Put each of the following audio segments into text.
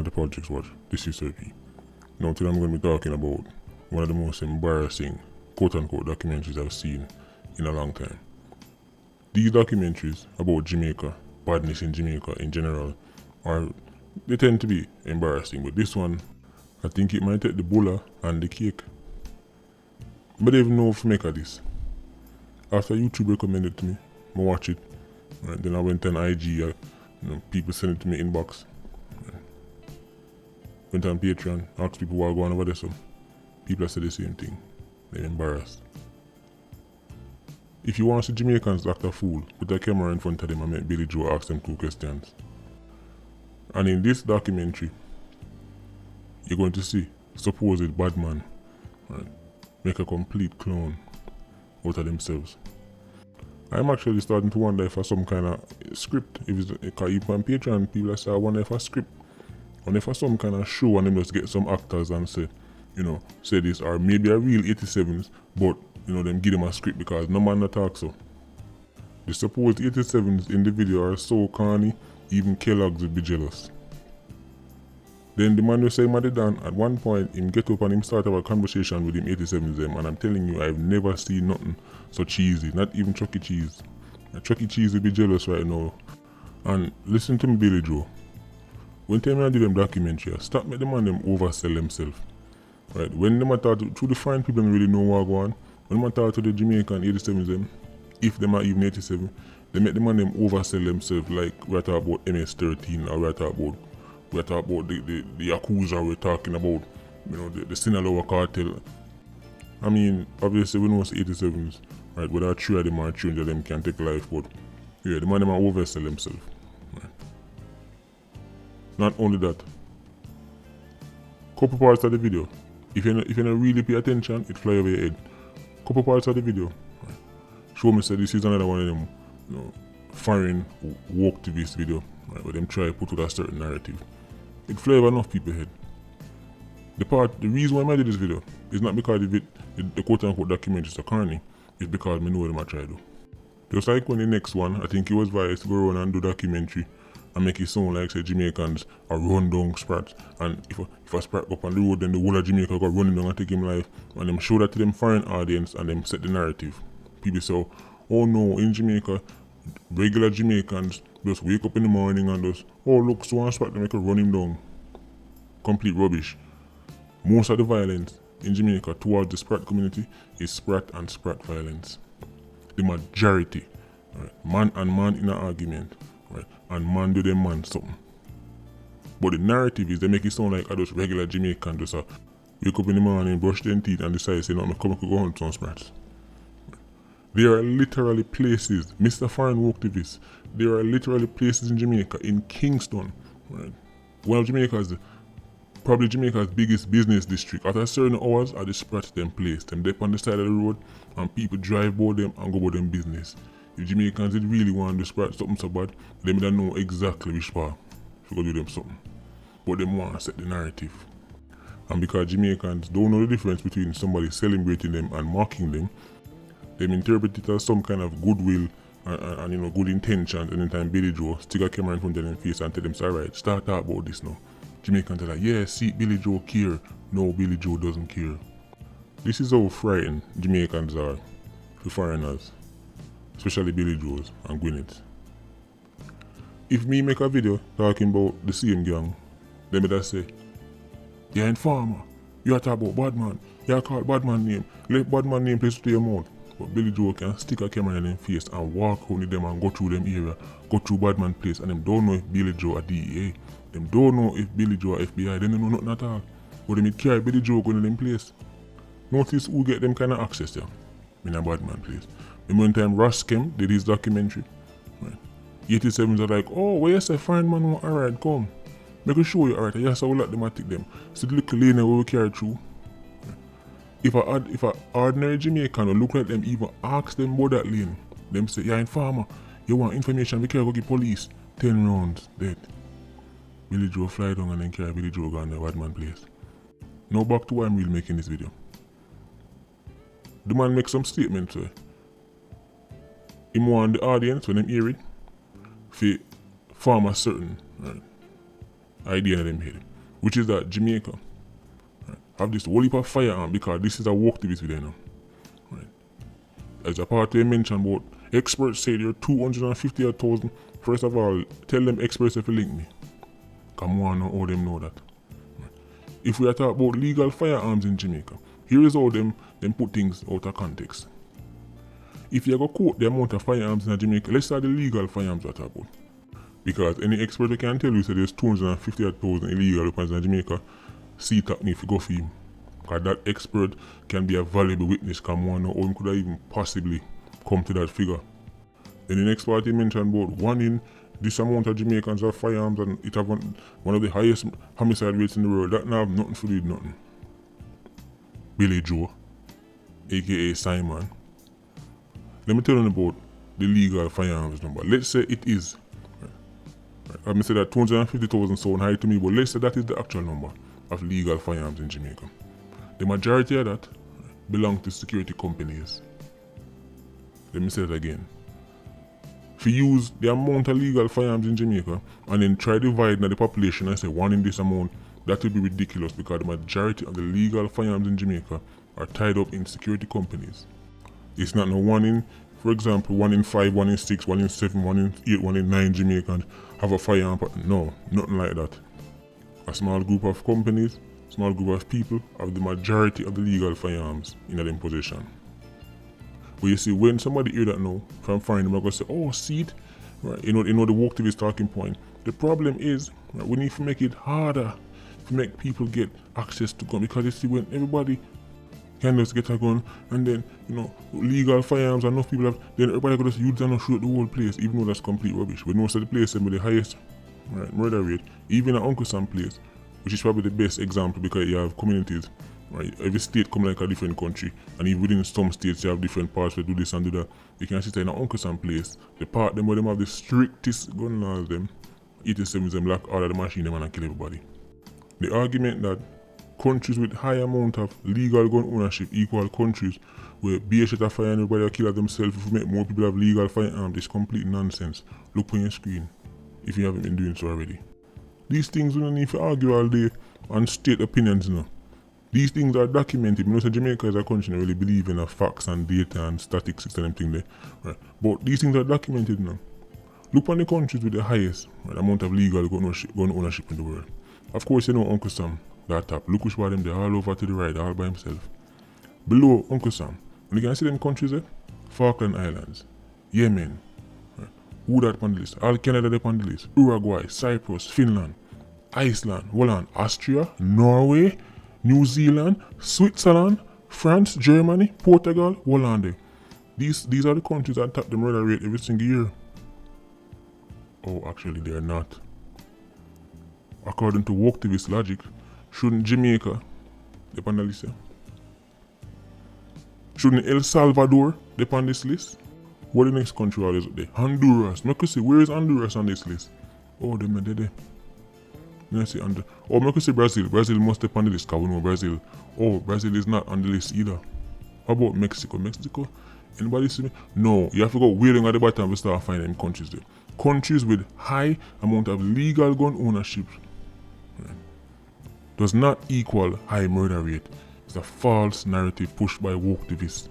welcome to Politics Watch. This is Sir P. Now today I'm going to be talking about one of the most embarrassing quote-unquote documentaries I've seen in a long time. These documentaries about Jamaica, badness in Jamaica in general, they tend to be embarrassing, but this one, I think it might take the bulla and the cake. But I don't even know if to make of this. After YouTube recommended to me, I watch it. Right, then I went on IG, people send it to me inbox. Went on Patreon, asked people what are going over there, so people have said the same thing. They're embarrassed. If you want to see Jamaicans act a fool, put a camera in front of them and make Billy Joe ask them 2 questions. And in this documentary, you're going to see supposed bad man, right, make a complete clown out of themselves. I'm actually starting to wonder if for some kind of script, if on Patreon people say I wonder if a script, and if for some kind of show and them just get some actors and say, say this, or maybe a real 87s, but them give them a script because no man not talk so. The supposed 87s in the video are so corny, even Kellogg's would be jealous. Then the man will say Madidan, at one point him get up and him start a conversation with him 87s them, and I'm telling you I've never seen nothing so cheesy, not even Chuck E. Cheese. Chuck E. Cheese will be jealous right now. And listen to me, Billy Joe. When time I do them documentary, stop make the man them oversell themselves. Right? When them talk to the foreign people don't really know what go on. When them talk to the Jamaican 87s them, if them are even 87, they make the man them oversell themselves like we're talking about MS-13 or we're talking about the Yakuza we're talking about, the Sinaloa cartel. I mean, obviously we know it's 87s, right? Whether 3 of them or 300 of them can take life, but yeah, the man them are oversell themselves. Right? Not only that, couple parts of the video, if you don't really pay attention, it fly over your head. Couple parts of the video, right, show me say this is another one of them, foreign woke activist video, right, where them try to put out a certain narrative. It fly over enough people's head. The reason why I did this video is not because the quote-unquote documentary is so corny, it's because I know what I try to do. Just like when the next one, I think it was Vice, go around and do documentary and make it sound like say Jamaicans are run down Sprat, and if a Sprat go up on the road, then the whole of Jamaica go running down and take him life, and them show that to them foreign audience and them set the narrative. People say, oh no, in Jamaica, regular Jamaicans just wake up in the morning and just, oh look, so one Sprat, they make a run him down. Complete rubbish. Most of the violence in Jamaica towards the Sprat community is Sprat and Sprat violence. The majority, right, man and man in an argument, right, and man do them man something. But the narrative is they make it sound like those regular Jamaican just wake up in the morning, brush their teeth and decide say no, I'm come go hunt some Sprats. There are literally places, Mr. Foreign Woke activist, there are literally places in Jamaica, in Kingston, right, one of probably Jamaica's biggest business district. At a certain hours, the Sprats them place. Them dip on the side of the road and people drive by them and go about them business. If Jamaicans did really want to Sprat something so bad, they don't know exactly which part to go do them something. But them want to set the narrative. And because Jamaicans don't know the difference between somebody celebrating them and mocking them, they interpret it as some kind of goodwill and good intentions. And anytime Billy Joe stick a camera in front of them face and tell them, alright, start talk about this now. Jamaicans are like, yeah, see, Billy Joe care. No, Billy Joe doesn't care. This is how frightened Jamaicans are to foreigners, especially Billy Joes and Gwyneth. If me make a video talking about the same gang, they better say, you're informer, you are talking about bad man, you are called bad man name, let bad man name place to your mouth. But Billy Joe can stick a camera in their face and walk around them and go through them area, go through bad man place, and them don't know if Billy Joe a DEA. Them don't know if Billy Joe or FBI, they don't know nothing at all. But them carry Billy Joe going to them place. Notice who get them kind of access there in a bad man place. Remember one time Ross came, did his documentary. Right. 87s are like, oh, where you say fine man, alright, come. Make me show you, alright, yes, I will let them take them. See the little lane where we carry through. Right. If a ordinary Jamaican will look like them, even ask them about that lane, them say, yeah, informer, you want information, we can't go get police. 10 rounds, dead. Billy Joe fly down and then carry Billy Joe gone to the bad man place. Now back to why I'm really making this video. The man makes some statements. He want the audience when them hear it, form a certain idea in them head. which is that Jamaica have this whole heap of firearm because this is a work activist video now. Right. As a part they mentioned about experts say there are 250,000. First of all, tell them experts if you link me. Come on, how them know that. Right. If we are talking about legal firearms in Jamaica, here is how them put things out of context. If you go quote the amount of firearms in Jamaica, let's start the legal firearms we're talking about. Because any expert can tell you that there's 250,000 illegal weapons in Jamaica, see that if you go for him. Because that expert can be a valuable witness, come on, or him could have even possibly come to that figure. Then the next part he mentioned about one in this amount of Jamaicans have firearms and it have one of the highest homicide rates in the world. That now have nothing to do with nothing. Billy Joe, aka Simon. Let me tell you about the legal firearms number. Let's say it is. I may say that 250,000 sound high to me, but let's say that is the actual number of legal firearms in Jamaica. The majority of that belong to security companies. Let me say that again. If you use the amount of legal firearms in Jamaica and then try dividing the population and say one in this amount, that would be ridiculous because the majority of the legal firearms in Jamaica are tied up in security companies. It's not no one in, for example, 1 in 5, 1 in 6, 1 in 7, 1 in 8, 1 in 9 Jamaicans have a firearm. No, nothing like that. A small group of companies, small group of people have the majority of the legal firearms in their possession. But you see, when somebody hear that now from foreign, they're going to say, oh, see it? Right, you know the work activist talking point. The problem is, right, we need to make it harder to make people get access to gun, because you see, when everybody can just get a gun and then, legal firearms and enough people have, then everybody could just use them and shoot the whole place, even though that's complete rubbish. But most of the places with the highest murder rate, even at Uncle Sam place, which is probably the best example because you have communities, right? Every state come like a different country, and even within some states you have different parts where do this and do that. You can see in an Uncle Sam place, the part them where them have the strictest gun laws them, 87s them lock all of the machine them and kill everybody. The argument that countries with high amount of legal gun ownership equal countries where BHS are firing everybody or kill themselves if we make more people have legal firearms is complete nonsense. Look on your screen if you haven't been doing so already. These things we don't need to argue all day and state opinions, These things are documented. You know, so Jamaica is a country that really believe in facts and data and statistics and everything there. Right? But these things are documented now. Look on the countries with the highest amount of legal gun ownership in the world. Of course, you know Uncle Sam, that top. Look which one them there, all over to the right, all by himself. Below Uncle Sam, and you can see them countries there, Falkland Islands, Yemen, right? Who that on the list? All Canada there on the list. Uruguay, Cyprus, Finland, Iceland, Holland, Austria, Norway, New Zealand, Switzerland, France, Germany, Portugal, Holland. These are the countries that top the murder rate every single year. Oh, actually they are not. According to worktivist logic, shouldn't Jamaica be on the list? Shouldn't El Salvador be on this list? What the next country is up there? Honduras. I could see, where is Honduras on this list? Oh, them are there. I see I could say Brazil. Brazil must be on the list because we know Brazil. Oh, Brazil is not on the list either. How about Mexico? Mexico? Anybody see me? No, you have to go way down at the bottom to start finding countries there. Countries with high amount of legal gun ownership does not equal high murder rate. It's a false narrative pushed by woke activists.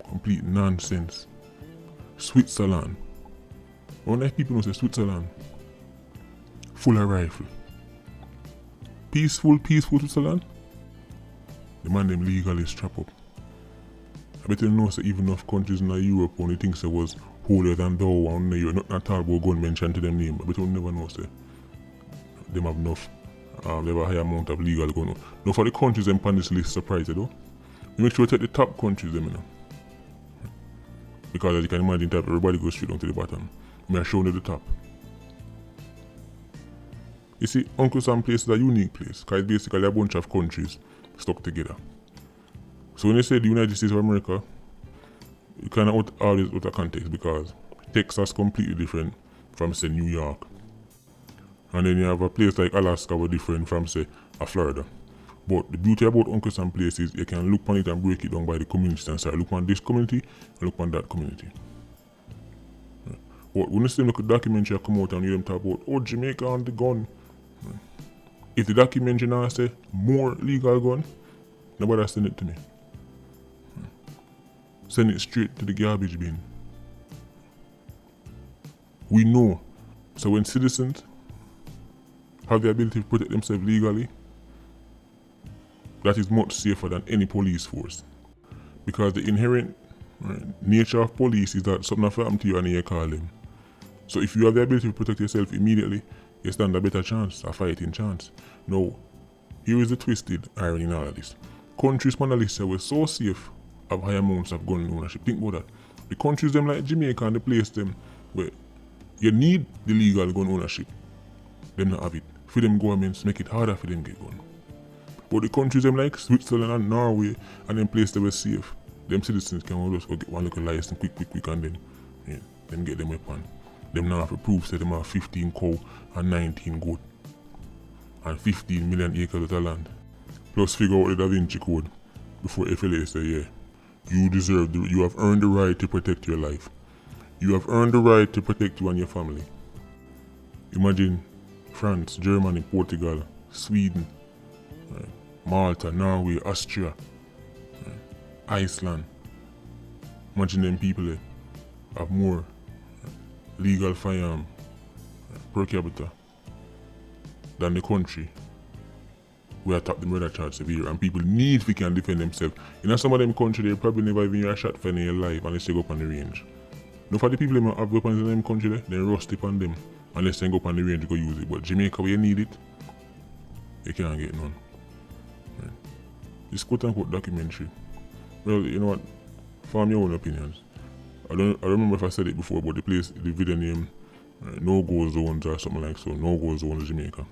Complete nonsense. Switzerland. One of people know say Switzerland. Full of rifle. Peaceful Switzerland. The man them legally strap up. I bet you know say even enough countries in Europe only things it was holier than thou and you're not at all about gun mentioned to them name. I bet you never know say them have enough. They have a high amount of legal gun. Now for the countries them on this list, surprised though. You make sure you take the top countries them, because as you can imagine, everybody goes straight down to the bottom. I show you the top. You see, Uncle Sam place is a unique place because it's basically a bunch of countries stuck together. So when you say the United States of America, you kind of always out of context because Texas is completely different from say New York. And then you have a place like Alaska were different from say Florida. But the beauty about Uncle Sam place is you can look on it and break it down by the communities and say look on this community and look on that community. But when you see a documentary come out and you them talk about Jamaica and the gun, If the documentary now say more legal gun, nobody send it to me. Send it straight to the garbage bin. We know. So when citizens have the ability to protect themselves legally, that is much safer than any police force. Because the inherent nature of police is that something happens to you and you call them. So if you have the ability to protect yourself immediately, you stand a better chance, a fighting chance. Now, here is the twisted irony in all of this. Countries on the list were so safe of high amounts of gun ownership. Think about that. The countries them like Jamaica and the place them where you need the legal gun ownership, them not have it. For them governments make it harder for them get gun. But the countries them like Switzerland and Norway and them place they were safe, them citizens can just go get one little license quick and then them get them weapon. Them now have to prove that them have 15 cow and 19 goat and 15 million acres of land. Plus figure out the Da Vinci Code before FLA say, yeah, you have earned the right to protect your life. You have earned the right to protect you and your family. Imagine France, Germany, Portugal, Sweden, Malta, Norway, Austria, Iceland. Imagine them people have more legal firearm per capita than the country where attack the murder charge severe and people need if can defend themselves. In some of them country they probably never even hear a shot for in their life unless they go up on the range. No for the people who have weapons in them country they rust upon them unless they go up on the range to go use it. But Jamaica where you need it, you can't get none. Right. This quote unquote documentary. Well, you know what? Form your own opinions. I remember if I said it before, but the video name, no-go zones or something like so. No-go zones Jamaica.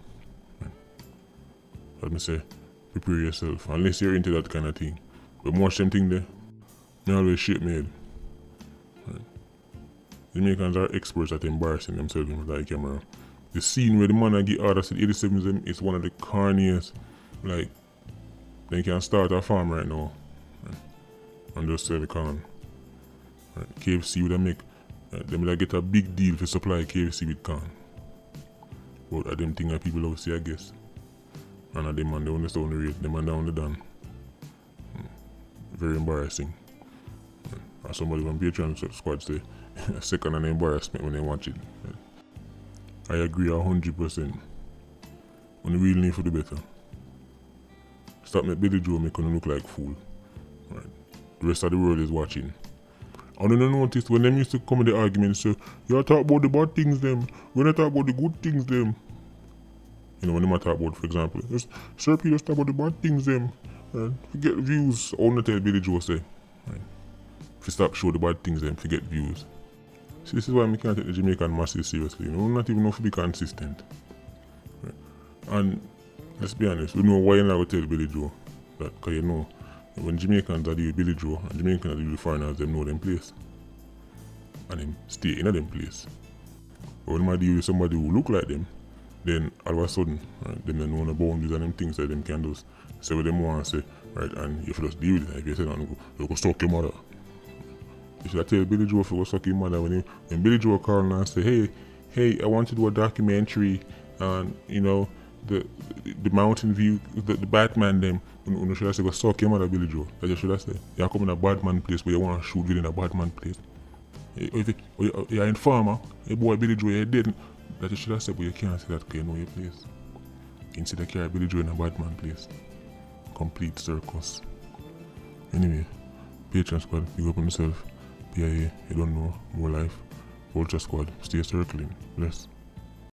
Right. Let me say, prepare yourself. Unless you're into that kind of thing. But watch them thing there, me always shake my head. Right. Jamaicans are experts at embarrassing themselves in the camera. The scene where the man I get orders at 87 is one of the corniest. Like, they can start a farm right now. Right. And just sell the corn. Right. KFC would make them like get a big deal to supply KFC with corn. But I them thing that people love see I guess. And I them man they understand the rate, them and down the done. Very embarrassing. And somebody on Patreon squad say a second and embarrassment when they watch it. I agree 100%. When the real need for the better. Stop make Billy Joe make you look like fool. Right. The rest of the world is watching. I don't notice when them used to come in the argument, so you talk about the bad things them, when I talk about the good things them. You know, when they talk about, for example, Sir P just talk about the bad things them, and forget views. I want to tell Billy Joe say, right. If you stop show the bad things them, forget views. See, this is why I can't take the Jamaican masses seriously. You know, not even know if to be consistent. Right. And let's be honest, we know why you not tell Billy Joe that, because you know, when Jamaicans are dealing with Billy Joe and Jamaicans are dealing with foreigners, them know them place. And them stay in them place. But when I deal with somebody who look like them, then all of a sudden, right, them they know the boundaries and them things that them can do. Say what them want to say, right, and if you just deal with it, if you say nothing, you go suck your mother. If you tell Billy Joe if you go suck your mother, when Billy Joe call and say, hey, I want to do a documentary on, you know, the mountain view, the Batman them, you should I say go suck your mother, Billy Joe. That's what should I say. You come in a bad man place where you want to shoot within a bad man place. If you're in farmer, hey boy Billy Joe, you're dead. That's what should I say, but you can't say that because you know your place. Instead of carry Billy Joe in a bad man place. Complete circus. Anyway, Patreon squad, big up on yourself. PIA, you don't know, more life. Vulture squad, stay circling. Bless.